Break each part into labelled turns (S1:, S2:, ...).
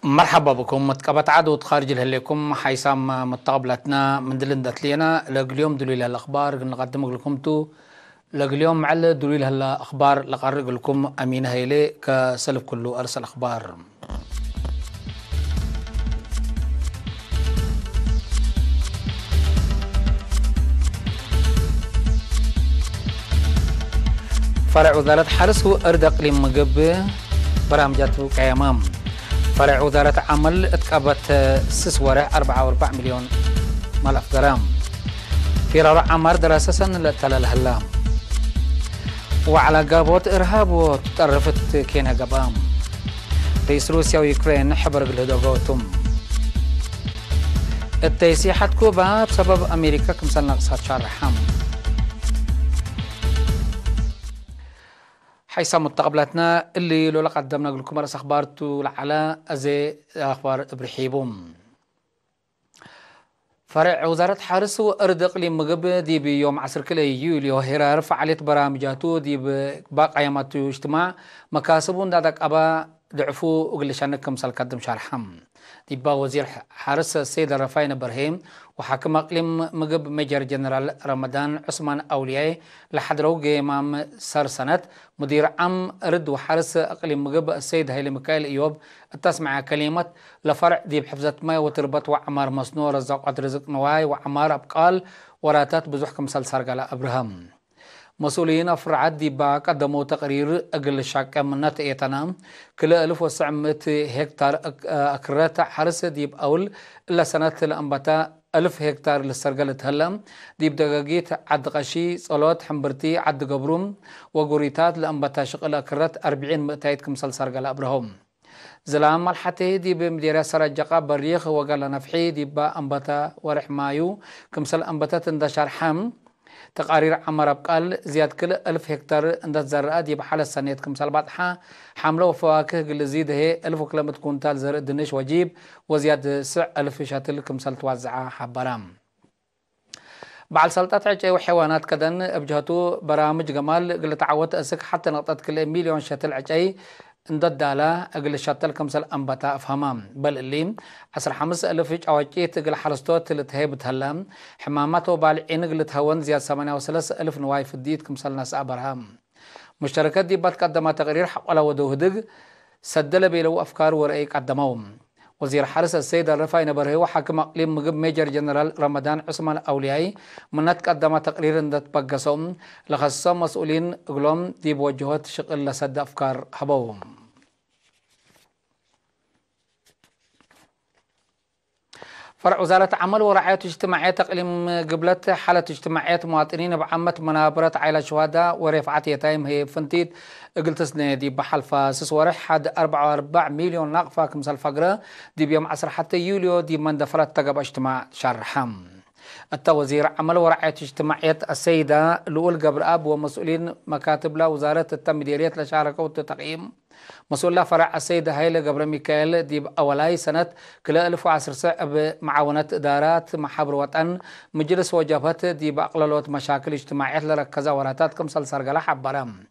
S1: مرحبا بكم متقبت عدود خارج لكم حيسام متقبلتنا من دلندت لينا اليوم دليل الأخبار نقدم لكم اليوم على دليل الأخبار لقرق لكم أمين هيلي كسلف كله أرسل أخبار فرع وزارة حرس أردق لمقب برامجات كيامام فرع وزارة عمل اتقبت سسورة 4 مليون ملف جرام في رابع عمر دراسة للتلال هلام وعلى قابوت إرهاب وتطرفت كينا قبام رئيس روسيا ويوكرين حبر الهدوغوتم التيسيحة كوبا بسبب أمريكا كمسال نقصات شهر حام حيث متقبلاتنا اللي لولا قدمنا لكم رأس أخبارتو على أزي أخبار إبرحيبوم فرع وزارة حرس وأردق لمقب دي بيوم عصر كل يوليو هرار فعالية برامجاتو دي باقي ياماتو اجتماع مكاسبون دادك أبا ضعفو وقلشانكم سالكدم شارحم دي با وزير حرس السيد الرفاين برهيم وحاكم أقليم مقب ميجر جنرال رمضان عثمان أولياء لحضرو قيمام سر سنة مدير عام رد وحرس أقليم مقب السيد هيلي ميكائيل إيوب تسمع كلمة لفرع دي بحفظة ماء وتربط وعمار مصنوع رزاق رزق نواي وعمار أبقال وراتات بزحكم سلسار قال أبراهام مسؤولين أفرعات دي قدموا تقرير أقل شاكا من نتائجنا كل 1900 هكتار أكرات حرس ديب أول إلا سنة الأنبتا 1000 هكتار للسرقلة هلم ديب دقاقيت عد غشي صلوات حمبرتي عد قبروم وقريتات لأنبتا شغل أكرات 40 مئتايت كمسال سرقلة أبرهم زلام ملحته دي بمديرة سرجقة بريخ وقال نفحي دي أنبتا ورح مايو كمسال أنبتا تندشار حم تقارير عمر أبقال زياد كل 1000 هكتار اندت زرقات دي بحالة سنة كمسال بطحة حملة وفواكه قل زيد هي 1000 كلمة كونتال زرق دنش وجيب وزياد سع 1000 شاتل كمسال توزعها حبرام بعد سلطات عجي وحيوانات كدن ابجهتو برامج جمال قل تعوت اسك حتى نقطة كل مليون شاتل عجي اندت دالا اقل شاتل كمسال انبتا افهمام بل الليم 15,000 عواجيت اقل حرستوت اللي تهيب تهلم حماماتو بالعين اقل تهون زياد 38,000 نواي في الديد كمسال ناس ابرهام مشتركات دي بتقدم تقرير حق ولا ودوهدق سدل بيلو افكار ورأي قدموهم وزير حرس السيد الرفاي نبرهي وحاكم اقليم مقب ميجر جنرال رمضان عثمان اولياي من تقدم تقرير اندت بقصهم لخصهم مسؤولين اقلوم دي بوجهات شغل لسد افكار حبوهم فرع وزارة عمل ورعاية اجتماعية تقليم قبلت حالة اجتماعية مواطنين بعامة منابرة عائلة شهداء ورفعة يتايم هي فنتيد قلت سنادي بحلفة سسورح حد 4 مليون ناقفة كمسال فقرة دي بيوم عصر حتى يوليو دي من دفرت تقب اجتماع شهر حم التوزير عمل ورعاية اجتماعية السيدة لؤول قبر أب ومسؤولين مكاتب لا وزارة التمديرية لشاركة والتقييم مسؤول فرع السيدة هيلة قبر ميكائيل دي أولاي سنة كلا 1010 سنة معاونة إدارات محبر وطن مجلس وجبهات دي بأقلالات مشاكل اجتماعية لركزة وراتات كمسال سرقلة حبرام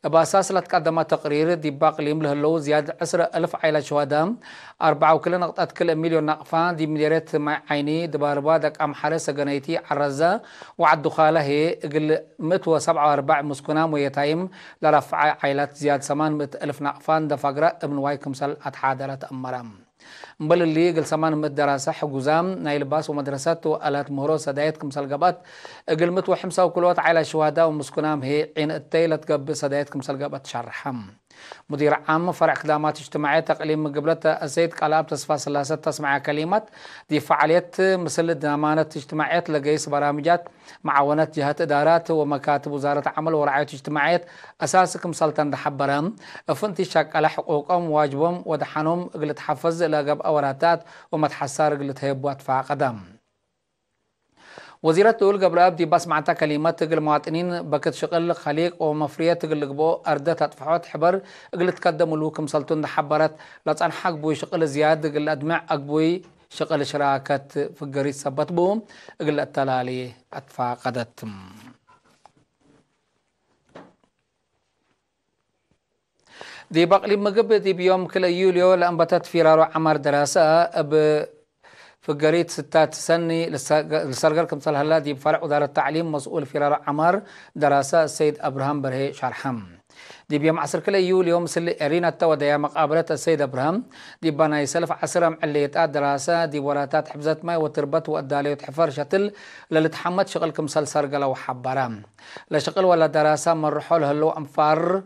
S1: بأساس لتقدم تقرير دي باقليم له زيادة 10,000 عائلة شهداء 4 وكل نقطة كل مليون نقفان دي مديرية عيني دباربا دك أم حرس جنيتي عرزة وعد دخاله هي قل 147 مسكنة ويتايم لرفع عائلات زيادة 800,000 نقفان دفقرة ابن واي كمسال أتحادرة أمرام بل اللي قل سمان مدرسة حجوزام نايل باس ومدرسات وآلات مهرو سدايت كمسال قبات قل مت وحمسة وكلوات عائلة شهداء ومسكنام هي عين التيلة قب سدايت كمسال قبات شرحم مدير عام فرع خدمات اجتماعية تقليم قبلة السيد قلاب تصفى سلاسة تسمع كلمات دي فعاليات مثل ضمانة اجتماعيات لقيس برامجات معاونات جهات إدارات ومكاتب وزارة عمل ورعاية اجتماعيات أساسكم سلطان دحبرام فنتي شاك على حقوقهم واجبهم ودحنهم قلت حفظ لقب أوراتات ومتحسار قلت هيبوات فاقدام وزيرة تقول قبل أبدي بس معناتها كلمات تقل مواطنين بكت شغل خليق ومفرية تقل قبو أردة تدفعات حبر قل تقدموا لكم سلطون حبرت لطان حق بوي شغل زيادة قل أدمع أقبوي شغل شراكة في القريس سبت بوم قل التلالي أدفع قدت دي بقلي مجب دي بيوم كل يوليو لأنبتت في رارو عمر دراسة في قرية 6 سنة لسرقركم صلى الله دي بفرع وزارة التعليم مسؤول في رارو عمر دراسة السيد أبراهام برهي شرحم دي بيوم عصر كل يوليو مثل أرينا التودية مقابلة السيد أبراهام دي بنا يسلف عصر معلية دراسة دي وراتات حفظت ماء وتربط وأدالية حفر شتل للتحمد شغلكم سلسرقلة وحبرام لشغل ولا دراسة مرحول هلو أنفار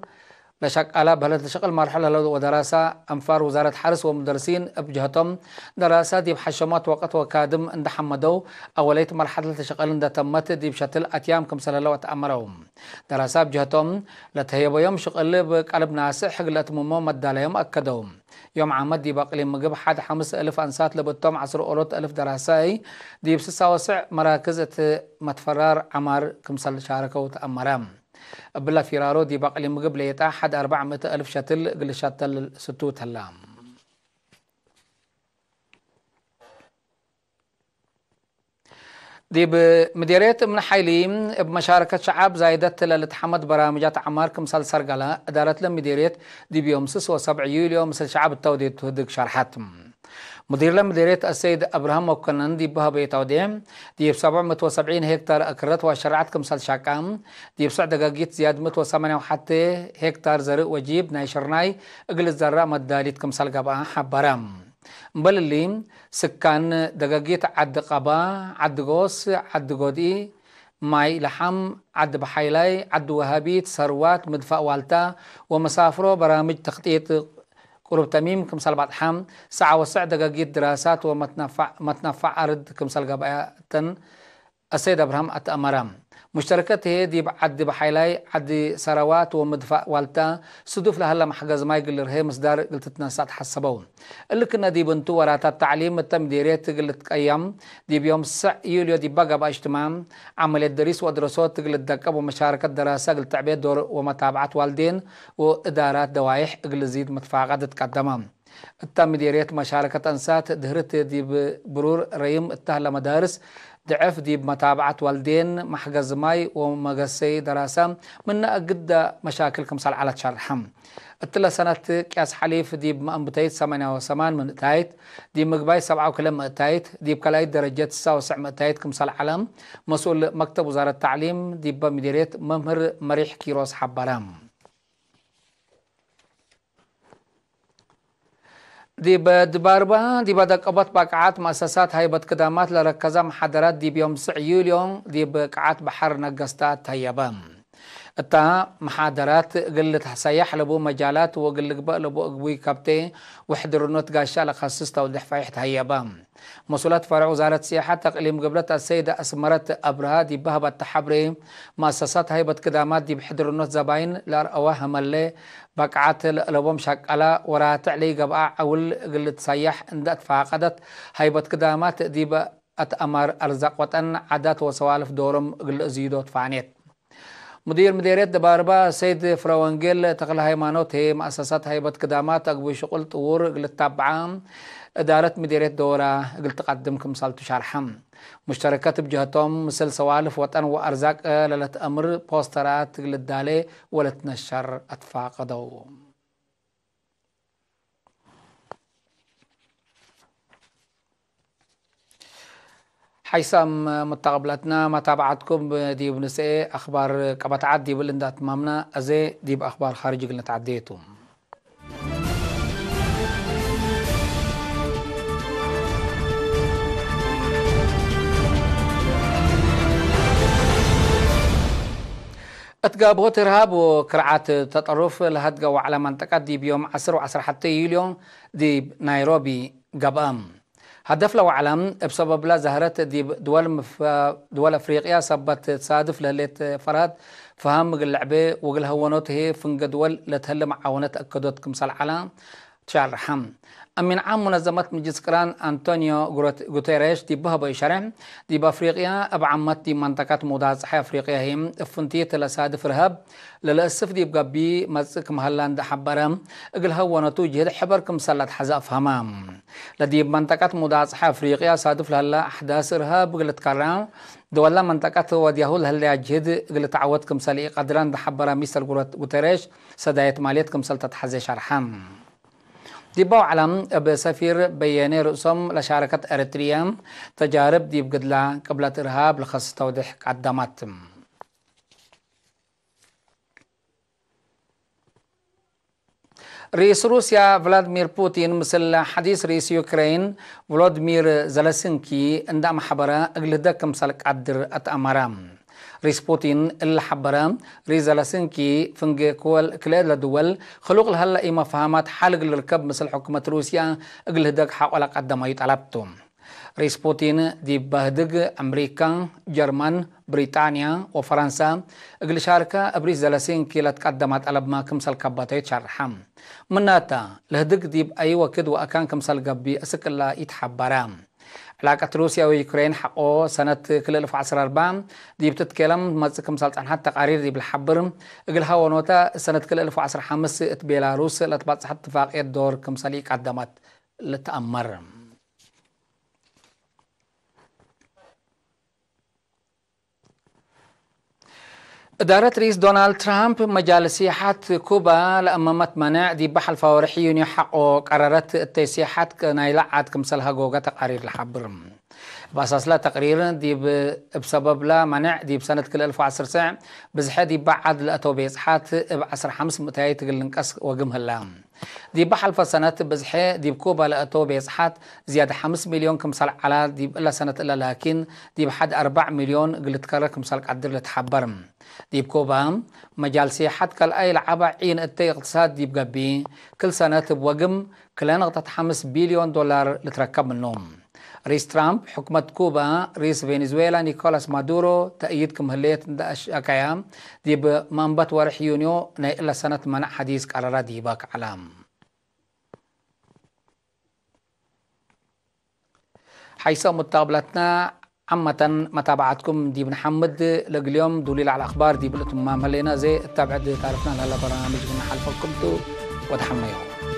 S1: لشغل بهلت شغل مرحلة هلو ودراسة أنفار وزارة حرس ومدرسين بجهتهم دراسة دي بحشمات وقت وكادم عند حمدو أوليت مرحلة شغل عند تمت دي بشتل أتيام كم سنة لو تأمرهم دراسة بجهتهم لتهيب يوم شغل بقلب ناس حقلت ممو مدالهم أكدهم يوم عمد دي باقلي مجب حد 5000 أنسات لبتهم 10,000 دراسة دي بسسا وسع مراكز متفرار عمر كمسل شاركة وتأمرام بلا فيرارو دي باقلي مجب ليتا حد 400,000 شتل قل شتل ستوت هلام دي بمديرية من حيليم بمشاركة شعب زايدت للتحمد برامجات عمار كمسال سرقلا ادارت لهم مديرية دي بيوم 6 و7 يوليو مثل شعب التودي تهدق شرحاتهم مدير لهم مديرية السيد أبراهام وكنن دي بها بيتوديم دي ب 770 هكتار أكرت وشرعت كمسال شاكام دي بسع دقاقيت زياد 108 وحتى هكتار زرق وجيب نايشرناي اقل الزراء مداليت كمسال قبعا حبرام مبللين سكان دقاقيت عد قبا عد غوص عد غودي ماي لحم عد بحيلاي عد وهابيت ثروات مدفع والتا ومسافرو برامج تخطيط قرب تميم كمسال بعد حام ساعة وسع دقاقيت دراسات ومتنفع أرد كمسال قبايتن السيد أبراهام أتأمرام مشتركته دي عد بحيلاي عد ثروات ومدفع والتا صدوف لهلا محجز ما يقل رهي مصدر قلت تناسات حسبون اللي كنا دي بنتو ورات التعليم التمديريات قلت ايام دي بيوم 9 يوليو دي بقى باجتماع عملية دريس ودراسات قلت دقب ومشاركة دراسة قلت تعبيد دور ومتابعة والدين وإدارات دوائح قلت زيد متفاقدة تقدمام التمديريات مشاركة أنسات دهرت دي برور ريم التهلة مدارس ضعف دي بمتابعة والدين محجز ماي ومقاسي دراسة من قد مشاكل كمسال على شرحم التلا سنة كاس حليف دي بمأنبتايت 8 من تايت دي مقباي 7 وكلام تايت دي بكلايت درجات 9 تايت كمسال علم مسؤول مكتب وزارة التعليم دي بمديرية ممهر مريح كيروس حبرام دي بدباربا دي بدك قبط باقعات مؤسسات هيبة قدامات لركزة محاضرات دي بيوم 9 يوليو دي بقعات بحر نقستات هيبام التا محاضرات قلت سياح لبو مجالات وقلت بقى لبو قبوي كابتي وحضر نوت قاشا لخصصتا ودحفايحت هيبام مسؤولات فرع وزارة السياحة تقليم قبلتها السيدة أسمرت أبرها دي بهبة تحبري مؤسسات هيبة قدامات دي بحضر نوت زباين لأرأوها ملي بقعات لبوم شكلا ورات علي قبعة أول قلت سياح اندت فاقدت هيبة قدامات دي بأتأمر أرزاق وطن عادات وسوالف دورم قل زيدوت فانيت مديرية دباربا سيد فروانجيل تقل هيمانوت هي مؤسسات هيبة قدامات أقوي شغل طور قلت تابعام إدارة مديرية دورة قلت تقدمكم صالتو شارحم مشتركات بجهتهم مثل سوالف وطن وأرزاق للت أمر بوسترات قلت دالي ولتنشر أتفاقدو حيثم متقبلتنا متابعتكم دي بنسئ أخبار قبطعات دي بلندات مامنا أزي دي بأخبار خارجي قلنا تعديتم اتقابو ترهاب وكرعات تطرف لهدقا وعلى منطقة دي بيوم 10 و10 حتى يوليو دي نيروبي قبام هدف لو علم بسبب لا زهرت دي دول افريقيا سبت تصادف لليت فراد فهم اللعبه وقل هونوت هي فنق دول لتهل معاونات اكدوت كمسال علام تشعر رحم أمين عام منظمة مجلس كران أنطونيو غوتيريش دي بها بإشارة دي بأفريقيا أبعمت دي منطقة موضع صحي أفريقيا هم فنتية لسادف رهب للأسف دي بقى بي مزك مهلان ده حبرم اقل هو نتوجه حبركم سلت حزاف همام لدي منطقة موضع صحي أفريقيا صادف لهلا أحداث رهب قلت كرام دولا منطقة وديهول هلا جهد قلت عودكم سلي قدران ده حبرم ميستر غوتيريش سدايت ماليتكم سلطة حزي شرحام ديبو علم بسفير بياني رؤسهم لشاركة أريتريا تجارب ديب قدلا قبل إرهاب لخص توضيح قدمت رئيس روسيا فلاديمير بوتين مثل حديث رئيس يوكرين فلوديمير زلسنكي عندما حبر أجلدك مسلك عدر أتأمرام رئيس بوتين اللي حبرام رئيس زلسنكي فنج كلاد لدول خلوق لهلا إما فهمت حالق الركب مثل حكومة روسيا أجلدك حاول قدم يطلبتم رئيس بوتين دي بهدق أمريكا جرمن بريطانيا وفرنسا أجل شاركة أبريز زلسنكي لتقدمت ألب ما كمسل كباتي شرحم مناتا لهدق ديب أي وكد وأكان كمسل قبي أسك الله يتحبرام علاقة روسيا ويوكرين حقو سنة كل 2014 دي بتتكلم مزك مسلط عن حتى تقارير دي بالحبر اقل هوا نوتا سنة كل 2015 بيلاروس لتبات حتى اتفاقية دور كمسالي قدمت لتأمر إدارة رئيس دونالد ترامب مجال سياحات كوبا لأمامت منع دي بحل فورحي يونيو حقو قررت التسياحات كنايلة عاد كمسالها جوجا تقارير الحبر بأساس لا تقرير دي بسبب لا منع دي بسنة كل 2010 بزحة دي بعد الأتوبيس حات بعصر حمس متاي تقلنكس وقمها اللام دي بحل فسنة بزحة دي بكوبا لأتوبيس حات زيادة 5 مليون كمسال على دي إلا سنة إلا لكن دي بحد 4 مليون قلت كرر كمسال قدر لتحبر دي بكوبا مجال سياحة كالأي لعبة عين التي اقتصاد دي بقبي كل سنة بوقم كلا نغطة 5 بليون دولار لتركب منهم رئيس ترامب حكومة كوبا رئيس فنزويلا نيكولاس مادورو تأييد كمهلية أكايا دي بمنبت ورح يونيو إلا سنة منع حديث قرار دي باك علام حيث متقابلتنا عامة متابعتكم دي بنحمد اليوم دليل على الأخبار دي بالأتمام هلينا زي التابع دي تعرفنا لها برنامج من حلفكم ودحميهم